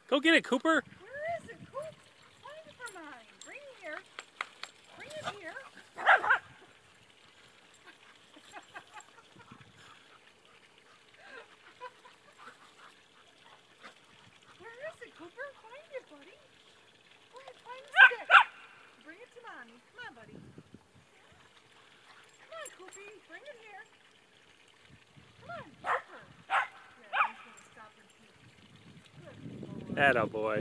Go get it, Cooper. Where is it, Coop? Find it for mine. Bring it here. Bring it here. Where is it, Cooper? Find it, buddy. Go ahead, find the stick. Bring it to Mommy. Come on, buddy. Come on, Coopy. Bring it here. Come on, Cooper. Yeah, he's going to stop and pee. Good boy. Atta boy.